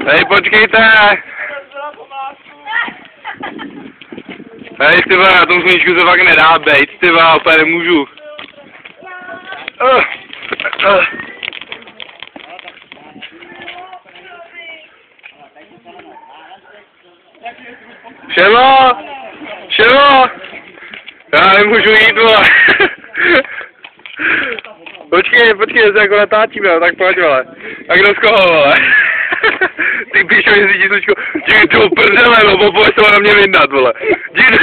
Hej, počkejte! Hej, ty vole, na tom sluníčku se fakt nedá bejt, ty vole, úplně nemůžu. Šemo! Šemo! Já nemůžu jít, vole. Počkej, já se jako natáčím, jo, tak pojď, vole. A kdo z koho, vole? Ty píšo, že si tisíčku, díky toho prdele, no, popoď to na mě vyndat, vole. Díky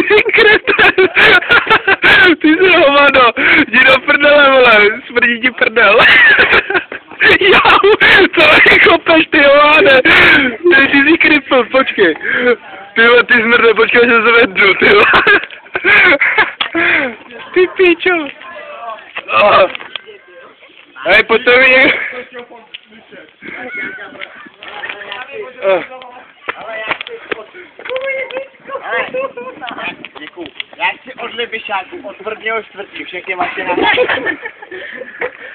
ty kreten. Ty jsi hovado, jdi do prdele, vole, smrdí ti prdel. Jau, co je kopeš, ty hovade. Ty jsi kripl, počkej. Ty zmrde, počkej, že se vedru, ty vole. Ty píčo. Hej, pojď to vidět. Děkuju. Já chci od Libyšáku, od 1.4. všechny máte na...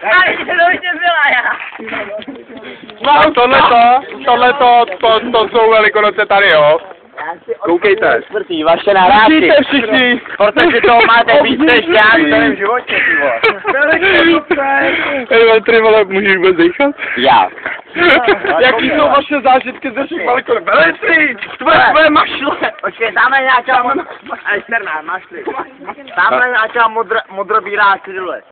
Ale to už nebyla já. No, to jsou velikonoce tady, jo. Koukejte. Vaše nahrávky. Vidíte všichni. Protože toho máte víc než já v svém životě, ty vole. Hej, ty vole, můžeš vůbec dýchat? Já. Jaký jsou vaše zážitky ze všech velikonoc? Velistří, tvoje mašle. Počkej, tamhle nějaká máš ty. Tamhle nějaká modrobílá kryle.